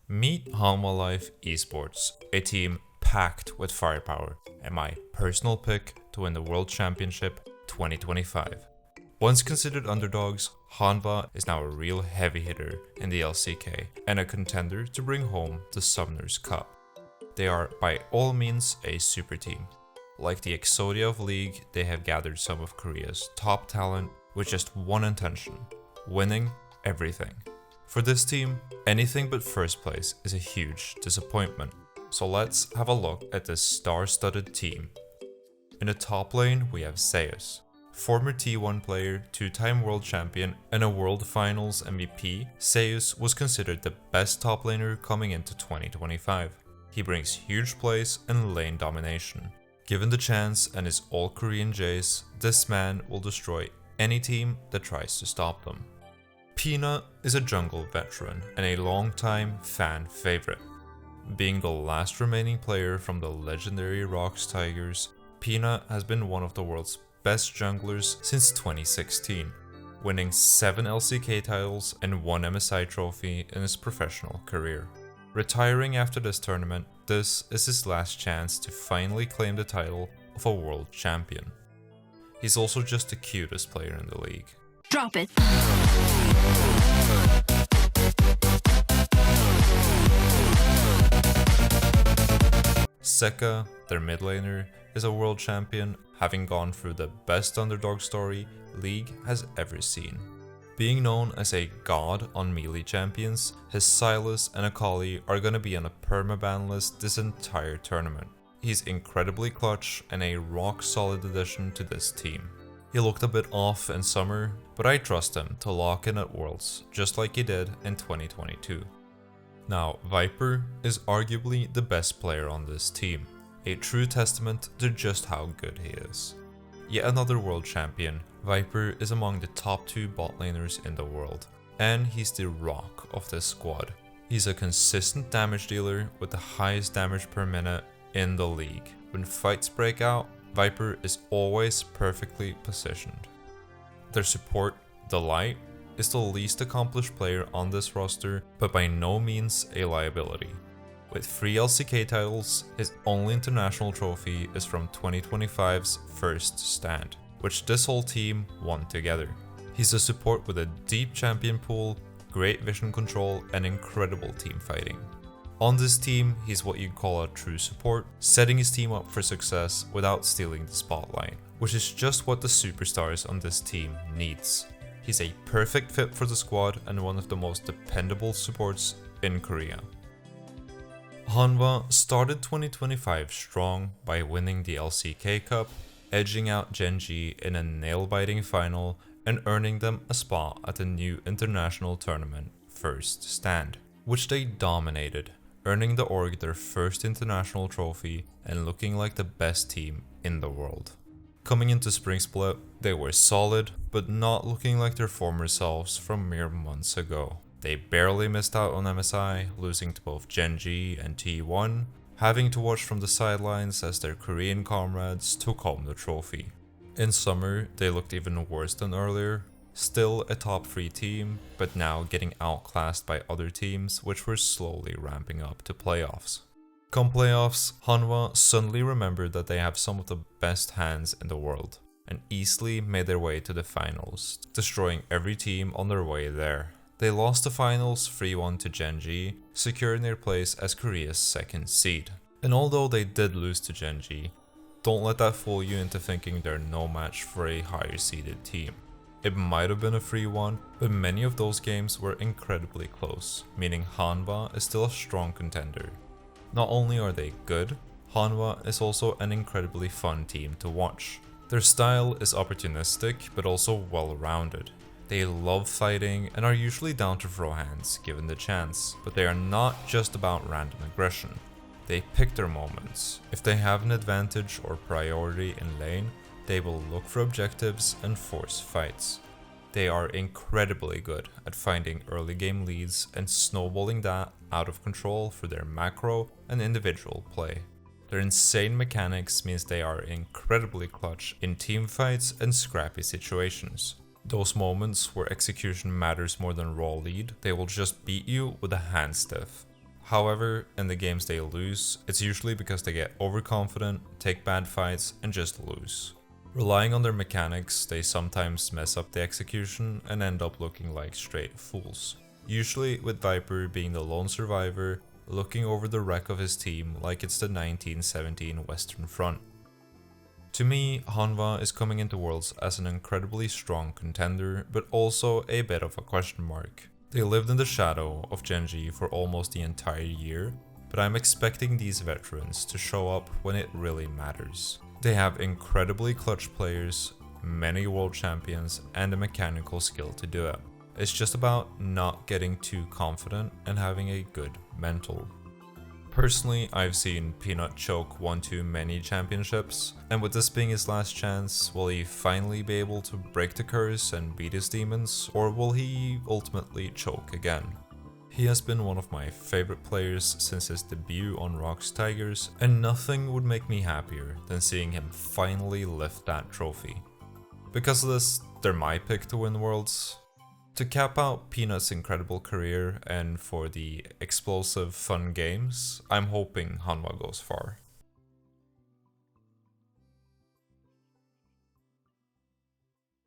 Meet Hanwha Life Esports, a team packed with firepower, and my personal pick to win the World Championship 2025. Once considered underdogs, Hanwha is now a real heavy hitter in the LCK and a contender to bring home the Summoner's Cup. They are by all means a super team. Like the Exodia of League, they have gathered some of Korea's top talent with just one intention: winning everything. For this team, anything but first place is a huge disappointment. So let's have a look at this star-studded team. In the top lane we have Zeus. Former T1 player, two-time world champion and a world finals MVP, Zeus was considered the best top laner coming into 2025. He brings huge plays and lane domination. Given the chance and his all-Korean Jace, this man will destroy any team that tries to stop them. Peanut is a jungle veteran and a long-time fan favorite. Being the last remaining player from the legendary Rocks Tigers, Peanut has been one of the world's best junglers since 2016, winning 7 LCK titles and 1 MSI trophy in his professional career. Retiring after this tournament, this is his last chance to finally claim the title of a world champion. He's also just the cutest player in the league. Drop it. Zeka, their mid laner, is a world champion, having gone through the best underdog story League has ever seen. Being known as a god on melee champions, his Sylas and Akali are gonna be on a permaban list this entire tournament. He's incredibly clutch and a rock solid addition to this team. He looked a bit off in summer, but I trust him to lock in at Worlds, just like he did in 2022. Now, Viper is arguably the best player on this team, a true testament to just how good he is. Yet another world champion, Viper is among the top 2 bot laners in the world, and he's the rock of this squad. He's a consistent damage dealer with the highest damage per minute in the league. When fights break out, Viper is always perfectly positioned. Their support, the Light, is the least accomplished player on this roster, but by no means a liability. With 3 LCK titles, his only international trophy is from 2025's First Stand, which this whole team won together. He's a support with a deep champion pool, great vision control, and incredible team fighting. On this team, he's what you'd call a true support, setting his team up for success without stealing the spotlight, which is just what the superstars on this team needs. He's a perfect fit for the squad and one of the most dependable supports in Korea. Hanwha started 2025 strong by winning the LCK Cup, edging out Gen.G in a nail-biting final and earning them a spot at the new international tournament First Stand, which they dominated, earning the org their first international trophy and looking like the best team in the world. Coming into Spring Split, they were solid, but not looking like their former selves from mere months ago. They barely missed out on MSI, losing to both Gen.G and T1, having to watch from the sidelines as their Korean comrades took home the trophy. In summer, they looked even worse than earlier, still a top 3 team, but now getting outclassed by other teams which were slowly ramping up to playoffs. Come playoffs, Hanwha suddenly remembered that they have some of the best hands in the world, and easily made their way to the finals, destroying every team on their way there. They lost the finals 3-1 to Gen.G, securing their place as Korea's 2nd seed. And although they did lose to Gen.G, don't let that fool you into thinking they're no match for a higher seeded team. It might have been a 3-1, but many of those games were incredibly close, meaning Hanwha is still a strong contender. Not only are they good, Hanwha is also an incredibly fun team to watch. Their style is opportunistic but also well-rounded. They love fighting and are usually down to throw hands given the chance, but they are not just about random aggression. They pick their moments. If they have an advantage or priority in lane, they will look for objectives and force fights. They are incredibly good at finding early game leads and snowballing that out of control for their macro and individual play. Their insane mechanics means they are incredibly clutch in team fights and scrappy situations. Those moments where execution matters more than raw lead, they will just beat you with a hand stiff. However, in the games they lose, it's usually because they get overconfident, take bad fights, and just lose. Relying on their mechanics, they sometimes mess up the execution and end up looking like straight fools. Usually with Viper being the lone survivor, looking over the wreck of his team like it's the 1917 Western Front. To me, Hanwha is coming into Worlds as an incredibly strong contender, but also a bit of a question mark. They lived in the shadow of Gen.G for almost the entire year, but I'm expecting these veterans to show up when it really matters. They have incredibly clutch players, many world champions, and a mechanical skill to do it. It's just about not getting too confident and having a good mental. Personally, I've seen Peanut choke one too many championships, and with this being his last chance, will he finally be able to break the curse and beat his demons, or will he ultimately choke again? He has been one of my favorite players since his debut on Rock's Tigers, and nothing would make me happier than seeing him finally lift that trophy. Because of this, they're my pick to win Worlds. To cap out Peanut's incredible career and for the explosive fun games, I'm hoping Hanwha goes far.